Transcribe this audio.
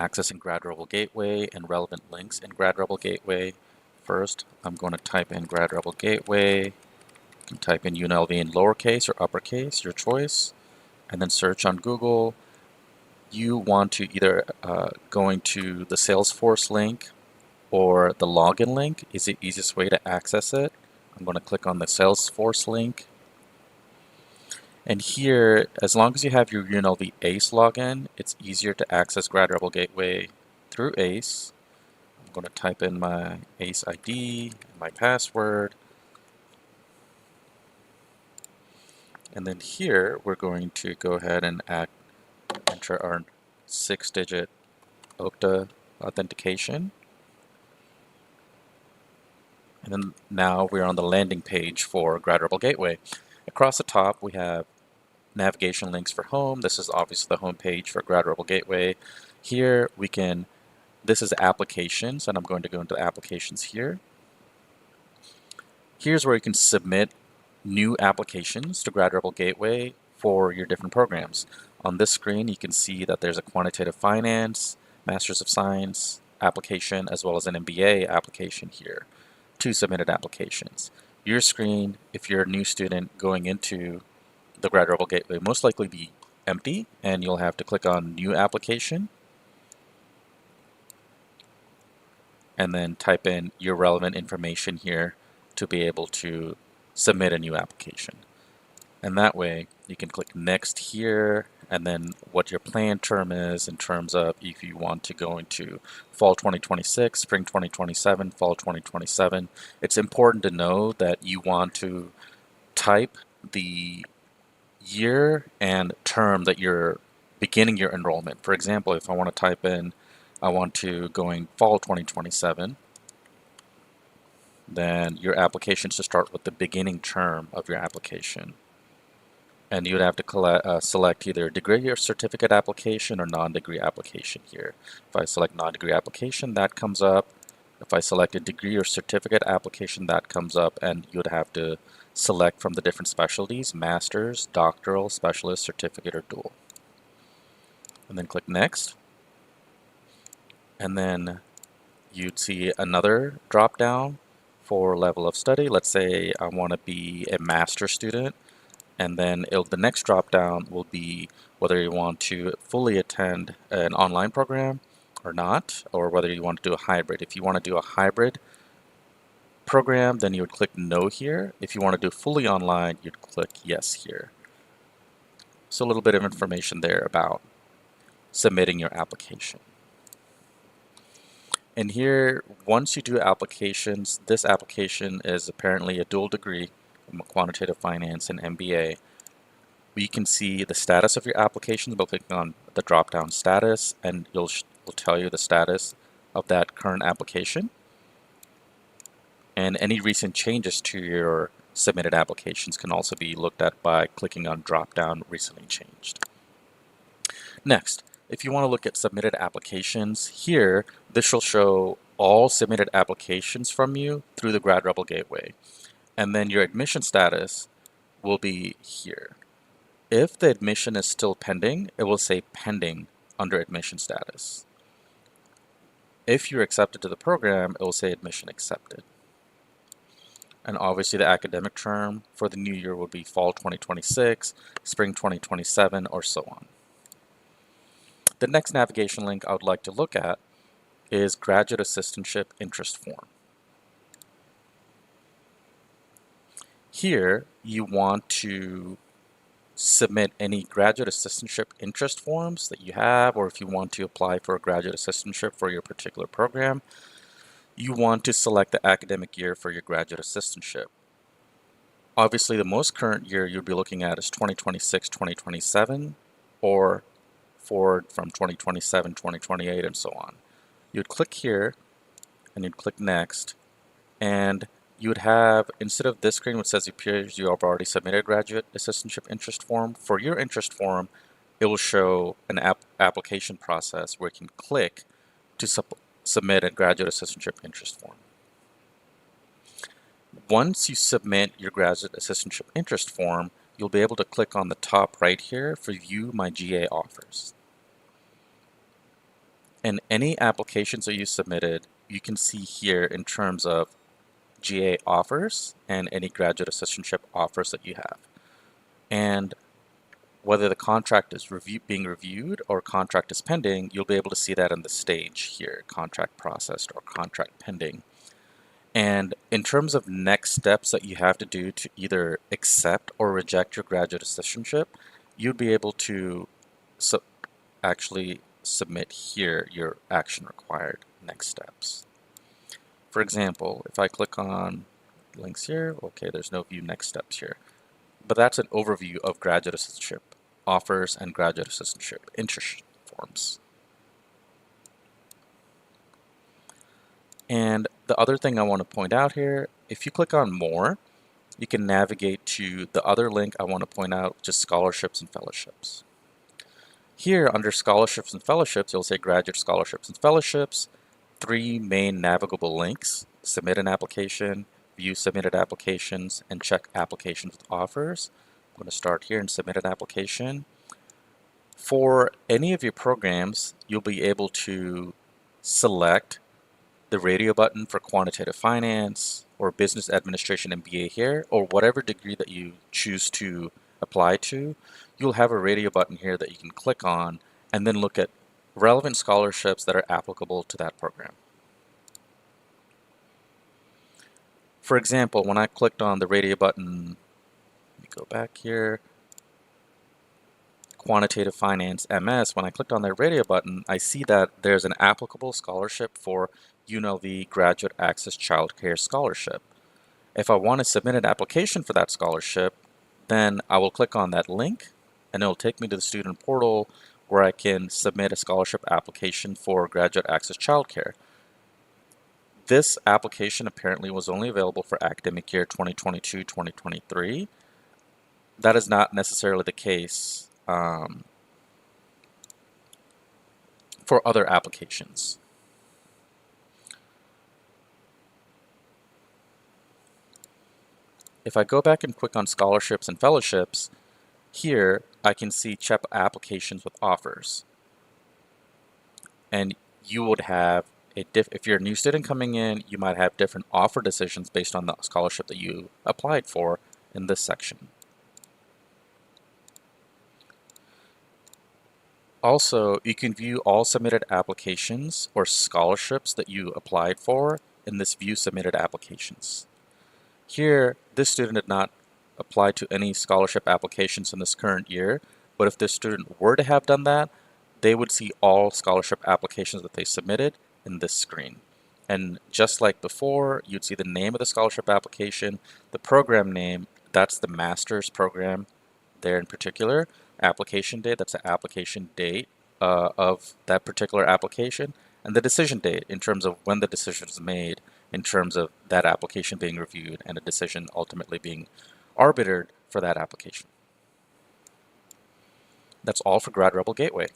accessing Grad Rebel Gateway and relevant links in Grad Rebel Gateway. First, I'm going to type in Grad Rebel Gateway. You can type in UNLV in lowercase or uppercase, your choice, and then search on Google. You want to either going to the Salesforce link or the login link is the easiest way to access it. I'm going to click on the Salesforce link. And here, as long as you have your UNLV ACE login, it's easier to access Grad Rebel Gateway through ACE. I'm going to type in my ACE ID, my password, and then here we're going to go ahead and enter our 6-digit OCTA authentication. And then now we're on the landing page for Grad Rebel Gateway. Across the top we have navigation links for home. This is obviously the home page for Grad Rebel Gateway. Here we can, this is applications, and I'm going to go into applications here. Here's where you can submit new applications to Grad Rebel Gateway for your different programs. On this screen you can see that there's a quantitative finance, Masters of Science application, as well as an MBA application here. 2 submitted applications. Your screen, if you're a new student going into the Grad Rebel Gateway, most likely be empty, and you'll have to click on New Application and then type in your relevant information here to be able to submit a new application. And that way you can click Next here, and then what your planned term is in terms of if you want to go into fall 2026, spring 2027, fall 2027. It's important to know that you want to type the year and term that you're beginning your enrollment. For example, if I want to type in, I want to going fall 2027, then your application should start with the beginning term of your application. And you would have to select either degree or certificate application or non-degree application here. If I select non-degree application, that comes up. If I select a degree or certificate application, that comes up, and you would have to select from the different specialties: master's, doctoral, specialist, certificate, or dual. And then click Next. And then you'd see another drop down for level of study. Let's say I want to be a master's student, and then the next drop down will be whether you want to fully attend an online program or not, or whether you want to do a hybrid. If you want to do a hybrid program, then you would click No here. If you want to do fully online, you'd click Yes here. So a little bit of information there about submitting your application. And here, once you do applications, this application is apparently a dual degree, quantitative finance and MBA. You can see the status of your applications by clicking on the drop-down status, and will tell you the status of that current application. And any recent changes to your submitted applications can also be looked at by clicking on drop-down recently changed. Next, if you want to look at submitted applications, here this will show all submitted applications from you through the Grad Rebel Gateway. And then your admission status will be here. If the admission is still pending, it will say pending under admission status. If you're accepted to the program, it will say admission accepted. And obviously the academic term for the new year will be fall 2026, spring 2027, or so on. The next navigation link I would like to look at is Graduate Assistantship Interest Form. Here you want to submit any graduate assistantship interest forms that you have, or if you want to apply for a graduate assistantship for your particular program, you want to select the academic year for your graduate assistantship. Obviously, the most current year you'll be looking at is 2026-2027, or forward from 2027-2028, and so on. You'd click here, and you'd click Next, and you would have, instead of this screen which says it appears you have already submitted a graduate assistantship interest form, for your interest form, it will show an application process where you can click to submit a graduate assistantship interest form. Once you submit your graduate assistantship interest form, you'll be able to click on the top right here for View My GA Offers. And any applications that you submitted, you can see here in terms of GA offers and any graduate assistantship offers that you have. And whether the contract is being reviewed or contract is pending, you'll be able to see that in the stage here, contract processed or contract pending. And in terms of next steps that you have to do to either accept or reject your graduate assistantship, you'd be able to actually submit here your action required next steps. For example, if I click on links here, okay, there's no view next steps here. But that's an overview of graduate assistantship offers and graduate assistantship interest forms. And the other thing I want to point out here, if you click on more, you can navigate to the other link I want to point out, just scholarships and fellowships. Here under scholarships and fellowships, you'll say graduate scholarships and fellowships, 3 main navigable links: submit an application, view submitted applications, and check applications with offers. I'm going to start here and submit an application. For any of your programs, you'll be able to select the radio button for quantitative finance or business administration MBA here, or whatever degree that you choose to apply to. You'll have a radio button here that you can click on and then look at relevant scholarships that are applicable to that program. For example, when I clicked on the radio button, let me go back here, Quantitative Finance MS, when I clicked on that radio button, I see that there's an applicable scholarship for UNLV Graduate Access Childcare Scholarship. If I want to submit an application for that scholarship, then I will click on that link and it'll take me to the student portal where I can submit a scholarship application for Graduate Access Childcare. This application apparently was only available for academic year 2022-2023. That is not necessarily the case for other applications. If I go back and click on scholarships and fellowships, here I can see check applications with offers. And you would have if you're a new student coming in, you might have different offer decisions based on the scholarship that you applied for in this section. Also, you can view all submitted applications or scholarships that you applied for in this View Submitted Applications. Here, this student did not apply to any scholarship applications in this current year, but if this student were to have done that, they would see all scholarship applications that they submitted in this screen. And just like before, you'd see the name of the scholarship application, the program name, that's the master's program there in particular, application date, that's the application date of that particular application, and the decision date in terms of when the decision is made, in terms of that application being reviewed and a decision ultimately being arbitered for that application. That's all for Grad Rebel Gateway.